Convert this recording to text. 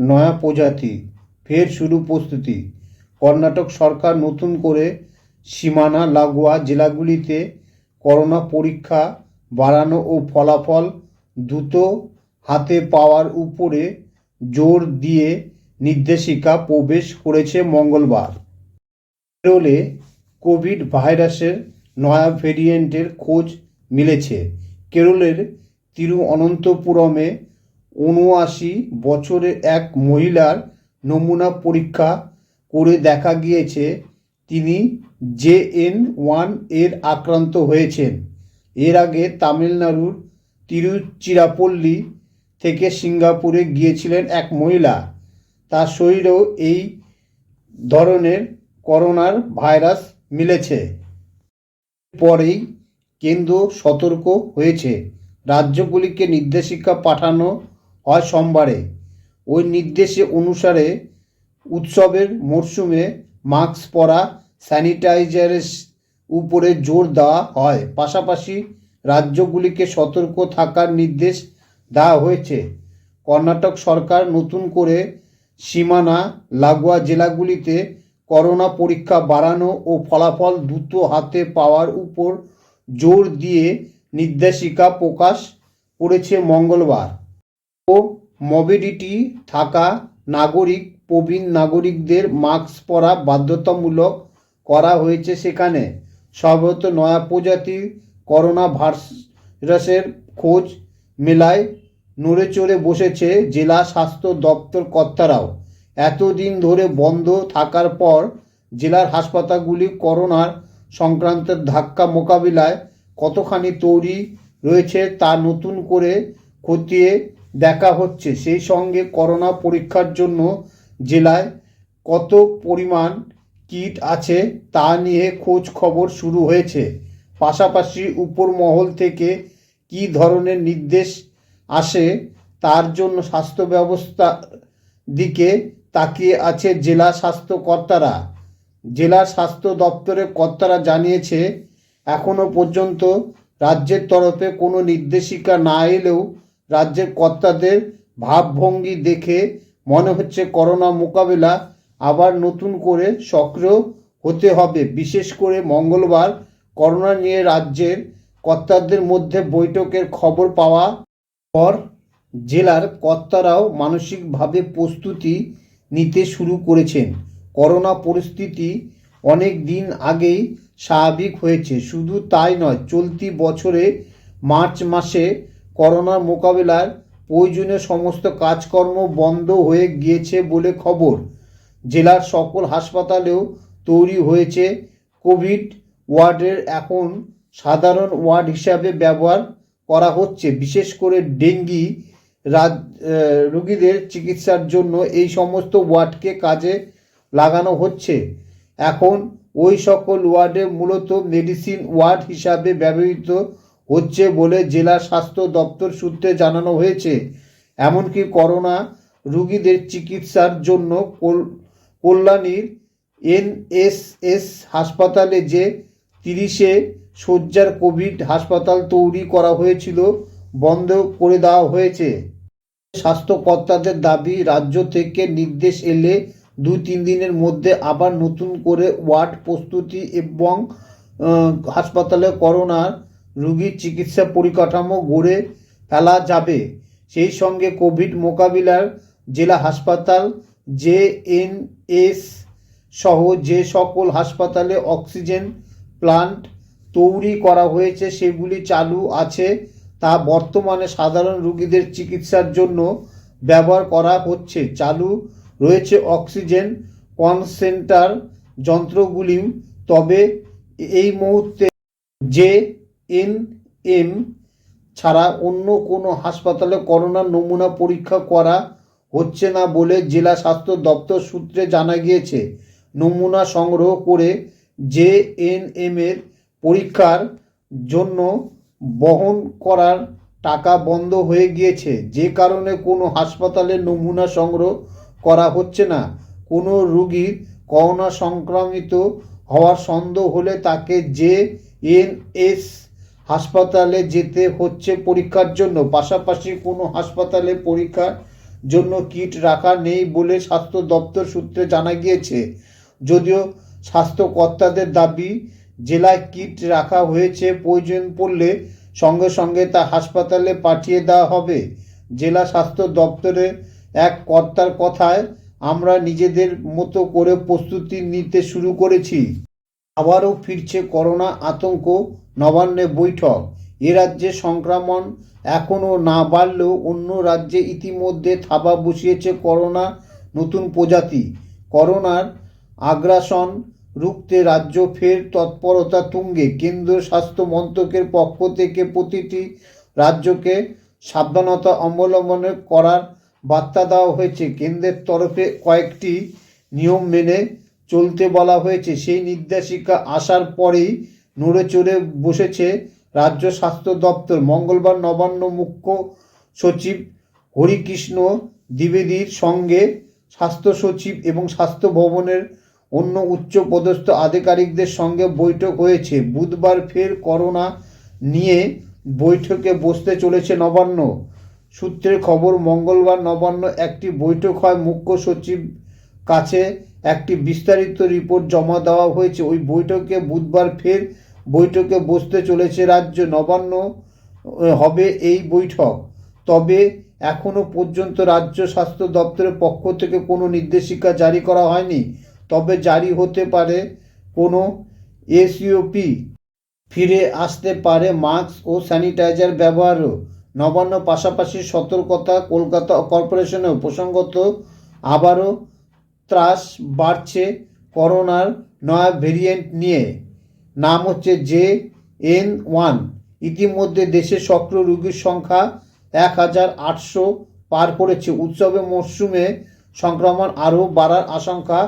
নয়া প্রজাতি ফের শুরু প্রস্তুতি। কর্ণাটক সরকার নতুন করে সীমানা লাগোয়া জেলাগুলিতে করোনা পরীক্ষা বাড়ানো ও ফলাফল দ্রুত হাতে পাওয়ার উপরে জোর দিয়ে নির্দেশিকা প্রবেশ করেছে মঙ্গলবার। কেরলে কোভিড ভাইরাসের নয়া ভেরিয়েন্টের খোঁজ মিলেছে। কেরলের তিরুঅনন্তপুরমে ৭৯ বছরের এক মহিলার নমুনা পরীক্ষা করে দেখা গিয়েছে তিনি JN.1 এর আক্রান্ত হয়েছেন। এর আগে তামিলনাড়ুর তিরুচিরাপল্লী থেকে সিঙ্গাপুরে গিয়েছিলেন এক মহিলা। তার শরীরেও এই ধরনের করোনার ভাইরাস মিলেছে। পরেই কেন্দ্র সতর্ক হয়েছে। রাজ্যগুলিকে নির্দেশিকা পাঠানো হয় সোমবারে। ওই নির্দেশে অনুসারে উৎসবের মরশুমে মাস্ক পরা, স্যানিটাইজারের উপরে জোর দেওয়া হয়। পাশাপাশি রাজ্যগুলিকে সতর্ক থাকার নির্দেশ দেওয়া হয়েছে। কর্ণাটক সরকার নতুন করে সীমানা লাগোয়া জেলাগুলিতে করোনা পরীক্ষা বাড়ানো ও ফলাফল দ্রুত হাতে পাওয়ার উপর জোর দিয়ে নির্দেশিকা প্রকাশ করেছে মঙ্গলবার। ও মোবিলিটি থাকা প্রবীণ নাগরিকদের মাস্ক পরা বাধ্যতামূলক করা হয়েছে। সেখানে সর্বত নয়া প্রজাতির করোনা ভাইরাসের খোঁজ মেলায় নড়েচড়ে বসেছে জেলা স্বাস্থ্য দপ্তর কর্তারাও। এতদিন ধরে বন্ধ থাকার পর জেলার হাসপাতালগুলি করোনার সংক্রান্তের ধাক্কা মোকাবিলায় কতখানি তৈরি রয়েছে তা নতুন করে খতিয়ে দেখা হচ্ছে। সেই সঙ্গে করোনা পরীক্ষার জন্য জেলায় কত পরিমাণ কিট আছে তা নিয়ে খোঁজ খবর শুরু হয়েছে। পাশাপাশি উপর মহল থেকে কী ধরনের নির্দেশ আসে তার জন্য স্বাস্থ্য ব্যবস্থার দিকে তাকিয়ে আছে জেলা স্বাস্থ্য কর্তারা। জেলা স্বাস্থ্য দপ্তরের কর্তারা জানিয়েছে, এখনও পর্যন্ত রাজ্যের তরফে কোনো নির্দেশিকা না এলেও রাজ্যের কর্তাদের ভাবভঙ্গি দেখে মনে হচ্ছে করোনা মোকাবিলা আবার নতুন করে সক্রিয় হতে হবে। বিশেষ করে মঙ্গলবার করোনা নিয়ে রাজ্যের কর্তাদের মধ্যে বৈঠকের খবর পাওয়া পর জেলার কর্তারাও মানসিকভাবে প্রস্তুতি নিতে শুরু করেছেন। করোনা পরিস্থিতি অনেক দিন আগেই স্বাভাবিক হয়েছে। শুধু তাই নয়, চলতি বছরে মার্চ মাসে করোনার মোকাবিলার প্রয়োজনীয় সমস্ত কাজকর্ম বন্ধ হয়ে গিয়েছে বলে খবর। জেলার সকল হাসপাতালেও তৈরি হয়েছে কোভিড ওয়ার্ডের এখন সাধারণ ওয়ার্ড হিসাবে ব্যবহার করা হচ্ছে। বিশেষ করে ডেঙ্গি রোগীদের চিকিৎসার জন্য এই সমস্ত ওয়ার্ডকে কাজে লাগানো হচ্ছে। এখন ওই সকল ওয়ার্ডে মূলত মেডিসিন ওয়ার্ড হিসাবে ব্যবহৃত হচ্ছে বলে জেলা স্বাস্থ্য দপ্তর সূত্রে জানানো হয়েছে। এমনকি করোনা রোগীদের চিকিৎসার জন্য কল্যাণীর NSS হাসপাতালে যে 30 শয্যার কোভিড হাসপাতাল তৈরি করা হয়েছিল বন্ধ করে দেওয়া হয়েছে। স্বাস্থ্য কর্তাদের দাবি, রাজ্য থেকে নির্দেশ এলে 2-3 দিনের মধ্যে আবার নতুন করে ওয়ার্ড প্রস্তুতি এবং হাসপাতালে করোনার রোগীর চিকিৎসা পরিকাঠামো গড়ে ফেলা যাবে। সেই সঙ্গে কোভিড মোকাবিলার জেলা হাসপাতাল JNS সহ যে সকল হাসপাতালে অক্সিজেন প্লান্ট তৈরি করা হয়েছে সেগুলি চালু আছে, তা বর্তমানে সাধারণ রোগীদের চিকিৎসার জন্য ব্যবহার করা হচ্ছে। চালু রয়েছে অক্সিজেন কনসেন্ট্রেটর যন্ত্রগুলিও। তবে এই মুহূর্তে JNM ছাড়া অন্য কোনো হাসপাতালে করোনার নমুনা পরীক্ষা করা হচ্ছে না বলে জেলা স্বাস্থ্য দপ্তর সূত্রে জানা গিয়েছে। নমুনা সংগ্রহ করে JNM এর পরীক্ষার জন্য বহন করার টাকা বন্ধ হয়ে গিয়েছে, যে কারণে কোনো হাসপাতালে নমুনা সংগ্রহ করা হচ্ছে না। কোনো রোগীর করোনা সংক্রমিত হওয়ার সন্দেহ হলে তাকে JNS হাসপাতালে যেতে হচ্ছে পরীক্ষার জন্য। পাশাপাশি কোনো হাসপাতালে পরীক্ষার জন্য কিট রাখা নেই বলে স্বাস্থ্য দপ্তর সূত্রে জানা গিয়েছে। যদিও স্বাস্থ্য কর্তাদের দাবি, জেলায় কিট রাখা হয়েছে, প্রয়োজন পড়লে সঙ্গে সঙ্গে তা হাসপাতালে পাঠিয়ে দেওয়া হবে। জেলা স্বাস্থ্য দপ্তরের এক কর্তার কথায়, আমরা নিজেদের মতো করে প্রস্তুতি নিতে শুরু করেছি। আবারও ফিরছে করোনা আতঙ্ক, নবান্নে বৈঠক। এ রাজ্যে সংক্রমণ এখনও না বাড়লেও অন্য রাজ্যে ইতিমধ্যে থাবা বসিয়েছে করোনা নতুন প্রজাতি। করোনার আগ্রাসন রুখতে রাজ্য ফের তৎপরতা তুঙ্গে। কেন্দ্রীয় স্বাস্থ্য মন্ত্রকের পক্ষ থেকে প্রতিটি রাজ্যকে সাবধানতা অবলম্বন করার বার্তা দেওয়া হয়েছে। কেন্দ্রের তরফে কয়েকটি নিয়ম মেনে চলতে বলা হয়েছে। সেই নির্দেশিকা আসার পরেই নড়ে চড়ে বসেছে রাজ্য স্বাস্থ্য দপ্তর। মঙ্গলবার নবান্ন মুখ্য সচিব হরিকৃষ্ণ দ্বিবেদীর সঙ্গে স্বাস্থ্য সচিব এবং স্বাস্থ্য ভবনের অন্য উচ্চপদস্থ আধিকারিকদের সঙ্গে বৈঠক হয়েছে। বুধবার ফের করোনা নিয়ে বৈঠকে বসতে চলেছে নবান্ন। সূত্রের খবর, মঙ্গলবার নবান্ন একটি বৈঠক হয়। মুখ্য সচিব কাছে একটি বিস্তারিত রিপোর্ট জমা দেওয়া হয়েছে। ওই বৈঠকে বুধবার ফের বৈঠকে বসতে চলেছে রাজ্য। নবান্ন হবে এই বৈঠক। তবে এখনও পর্যন্ত রাজ্য স্বাস্থ্য দপ্তরের পক্ষ থেকে কোনো নির্দেশিকা জারি করা হয়নি। তবে জারি হতে পারে কোনো এসইওপি। ফিরে আসতে পারে মাস্ক ও স্যানিটাইজার ব্যবহারও। নবান্ন পাশাপাশি সতর্কতা কলকাতা কর্পোরেশনেও। প্রসঙ্গত, আবারও ত্রাস বাড়ছে করোনার নয়া ভেরিয়েন্ট নিয়ে। নাম হচ্ছে JN.1। ইতিমধ্যে দেশে সক্রিয় রোগীর সংখ্যা 1800 পার করেছে। উৎসবের মরশুমে সংক্রমণ আরও বাড়ার আশঙ্কা